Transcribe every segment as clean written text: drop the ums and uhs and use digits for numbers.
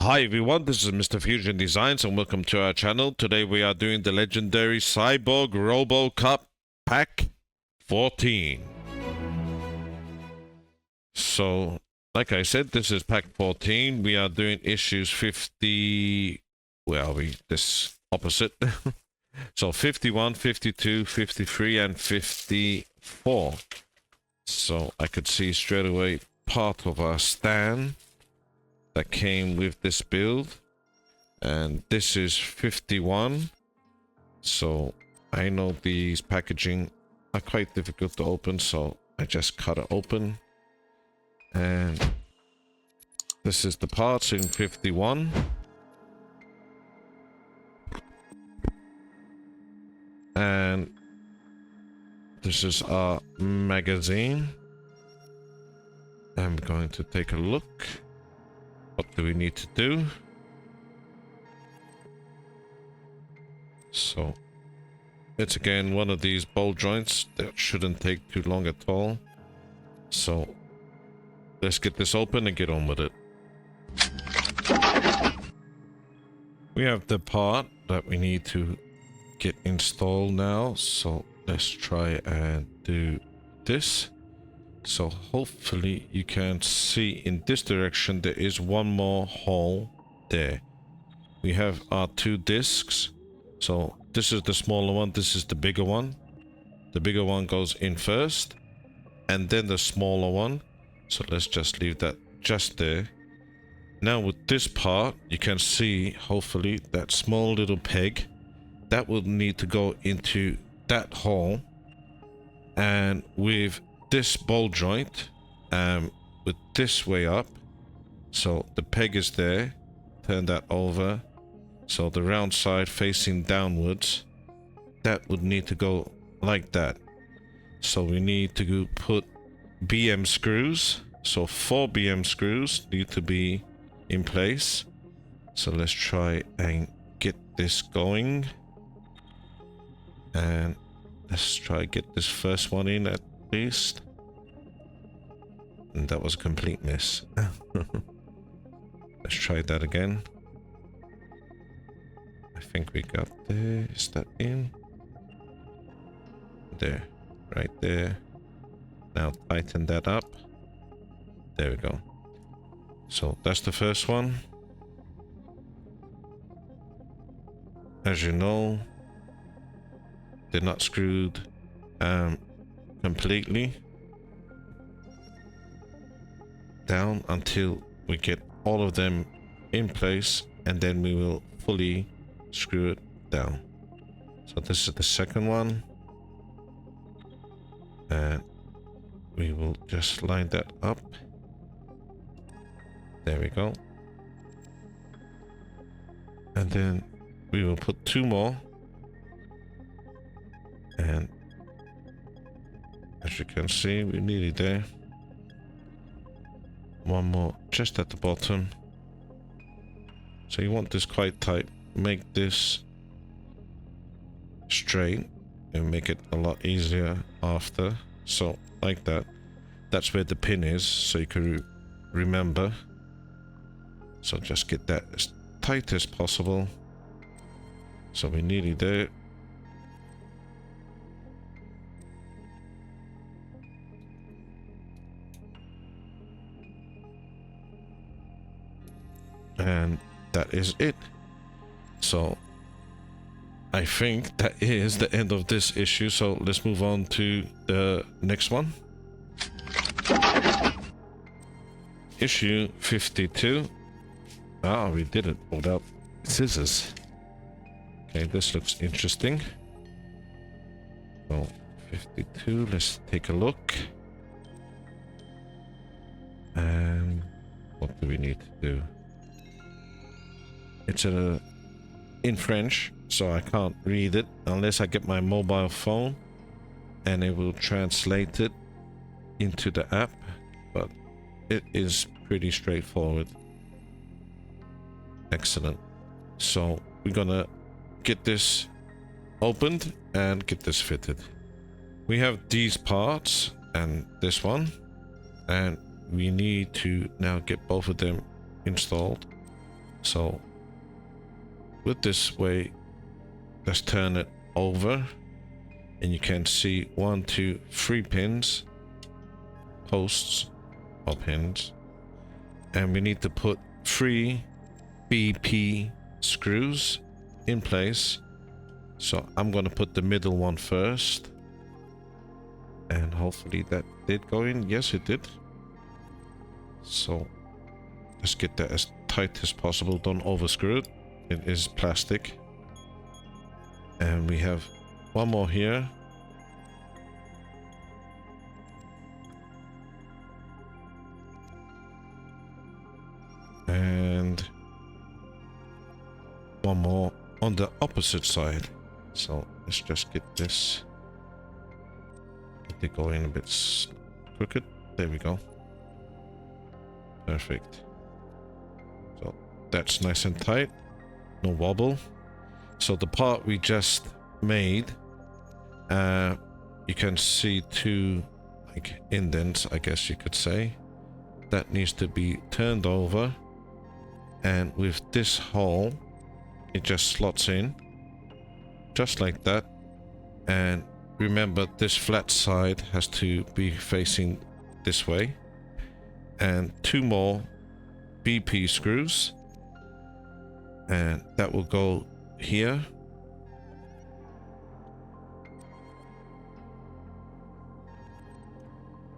Hi everyone, this is Mr. Fusion Designs and welcome to our channel. Today we are doing the legendary Cyborg Robocop Pack 14. So, like I said, this is Pack 14. We are doing issues 50... Where are we? This opposite. So 51, 52, 53 and 54. So I could see straight away part of our stand that came with this build, and this is 51. So I know these packaging are quite difficult to open, so I just cut it open, and this is the parts in 51. And this is our magazine. I'm going to take a look. What do we need to do? So it's again one of these ball joints that shouldn't take too long at all. So let's get this open and get on with it. We have the part that we need to get installed now, so let's try and do this. So hopefully you can see in this direction there is one more hole there. We have our two discs. So this is the smaller one, this is the bigger one. The bigger one goes in first and then the smaller one. So let's just leave that just there. Now with this part you can see hopefully that small little peg that will need to go into that hole, and with this ball joint with this way up, so the peg is there, turn that over, so the round side facing downwards, that would need to go like that. So we need to put BM screws, so 4 BM screws need to be in place. So let's try and get this going, and let's try get this first one in at least. And that was a complete miss. Let's try that again. I think we got there. Is that in? There. Right there. Now tighten that up. There we go. So that's the first one. As you know, they're not screwed completely down until we get all of them in place, and then we will fully screw it down. So this is the second one, and we will just line that up. There we go. And then we will put 2 more, and as you can see we're nearly there. 1 more just at the bottom. So you want this quite tight, make this straight and make it a lot easier after. So like that, that's where the pin is, so you can remember. So just get that as tight as possible. So we're nearly there. And that is it. So I think that is the end of this issue. So let's move on to the next one. Issue 52. Ah, we did it without scissors. Okay, this looks interesting. So 52, let's take a look. And what do we need to do? It's in French, so I can't read it unless I get my mobile phone and it will translate it into the app, but it is pretty straightforward. Excellent. So we're gonna get this opened and get this fitted. We have these parts and this one, and we need to now get both of them installed. So with this way, let's turn it over, and you can see 1, 2, 3 pins, posts or pins, and we need to put 3 BP screws in place. So I'm going to put the middle one first, and hopefully that did go in. Yes, it did. So let's get that as tight as possible. Don't overscrew it. It is plastic. And we have one more here. And one more on the opposite side. So let's just get this. Get it going a bit crooked. There we go. Perfect. So that's nice and tight. No wobble. So the part we just made, you can see 2 like indents, I guess you could say. That needs to be turned over, and with this hole, it just slots in, just like that. And remember, this flat side has to be facing this way. And 2 more BP screws, and that will go here.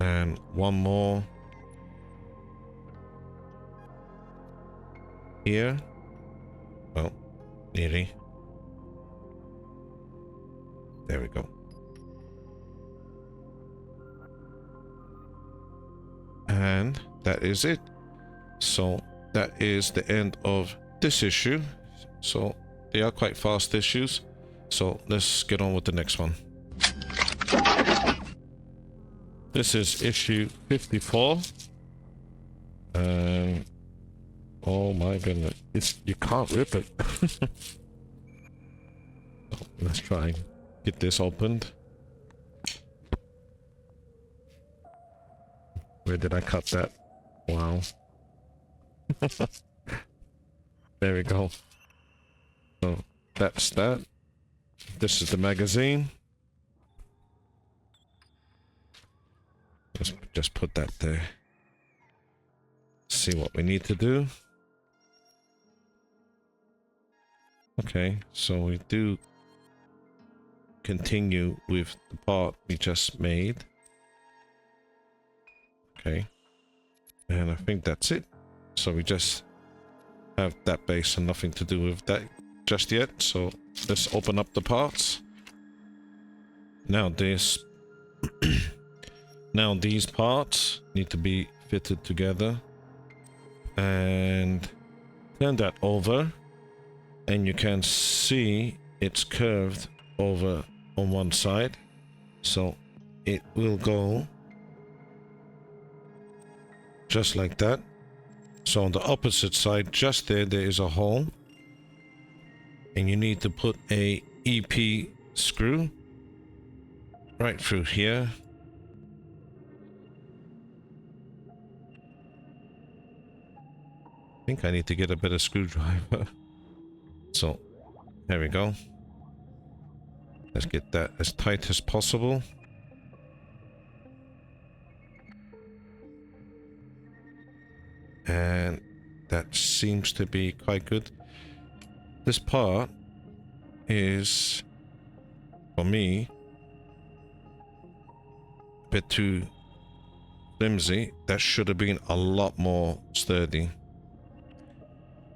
And 1 more here. Well, nearly. There we go. And that is it. So that is the end of this issue. So they are quite fast issues. So let's get on with the next one. This is issue 54. Oh my goodness. You can't rip it. So let's try and get this opened. Where did I cut that? Wow. There we go. So that's that. This is the magazine. Let's just put that there. See what we need to do. Okay, so we do continue with the part we just made. Okay, and I think that's it. So we just have that base and nothing to do with that just yet. So let's open up the parts. Now this now these parts need to be fitted together, and turn that over, and you can see it's curved over on one side, so it will go just like that. So on the opposite side, just there is a hole, and you need to put a EP screw right through here. I think I need to get a better screwdriver. So there we go. Let's get that as tight as possible. And that seems to be quite good. This part is, for me, a bit too flimsy. That should have been a lot more sturdy.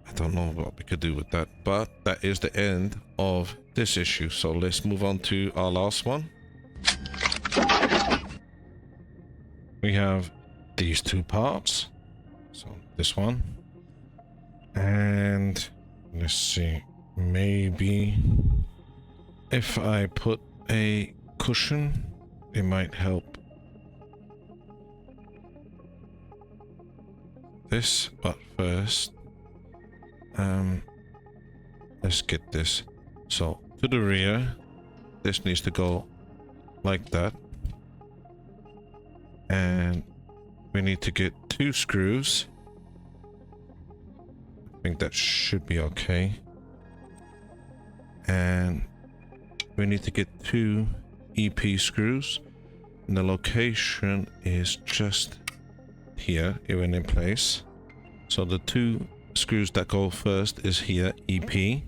I don't know what we could do with that, but that is the end of this issue. So let's move on to our last one. We have these 2 parts. So this one, and let's see, maybe if I put a cushion, it might help this. But first, let's get this. So to the rear, this needs to go like that, and we need to get 2 screws. I I think that should be okay. And we need to get 2 EP screws. And the location is just here, even in place. So the 2 screws that go first is here, EP.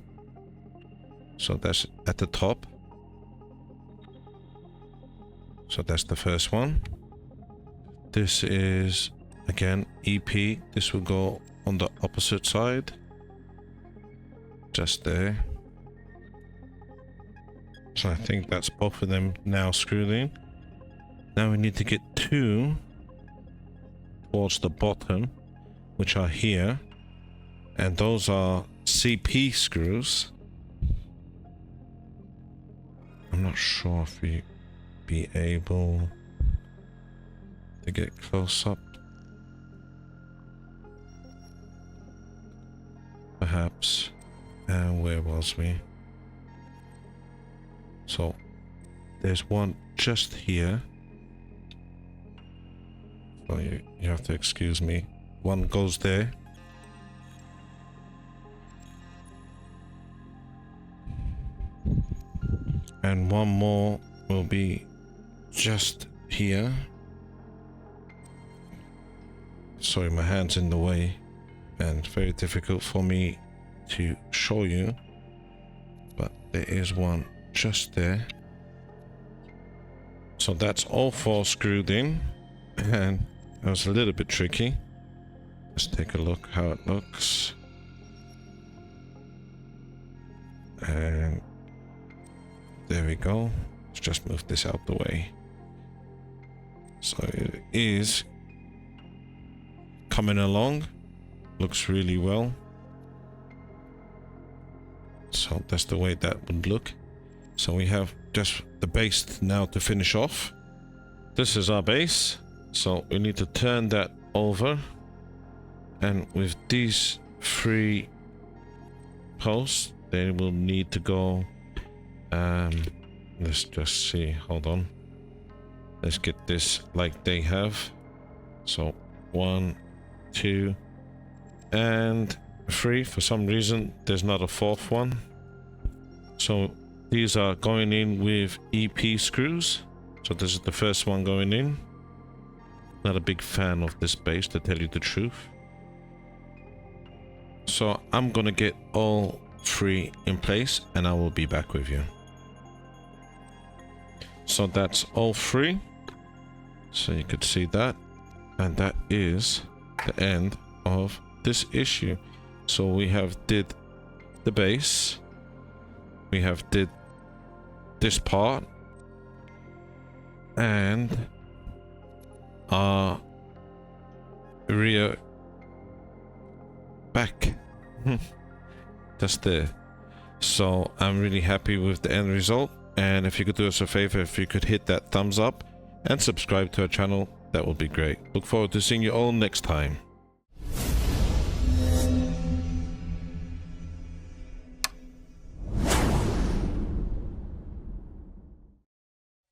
So that's at the top. So that's the first one. This is again EP. This will go on the opposite side. Just there. So I think that's both of them now screwed in. Now we need to get 2 towards the bottom, which are here. And those are CP screws. I'm not sure if we be able to get close up. Perhaps. And where was we? So there's one just here. So you have to excuse me. One goes there. And one more will be just here. Sorry, my hand's in the way and it's very difficult for me to show you. But there is one just there. So that's all 4 screwed in. And it was a little bit tricky. Let's take a look how it looks. And there we go. Let's just move this out the way. So it is coming along. Looks really well. So that's the way that would look. So we have just the base now to finish off. This is our base. So we need to turn that over. And with these 3 posts, they will need to go. Let's just see. Hold on. Let's get this like they have. So 1, 2, and 3. For some reason, there's not a 4th one. So these are going in with EP screws. So this is the first one going in. Not a big fan of this base, to tell you the truth. So I'm gonna get all 3 in place and I will be back with you. So that's all 3. So you could see that. And that is the end of this issue. So we have did the base. We have did this part. And our rear back. Just there. So I'm really happy with the end result. And if you could do us a favor, if you could hit that thumbs up and subscribe to our channel, that would be great. Look forward to seeing you all next time.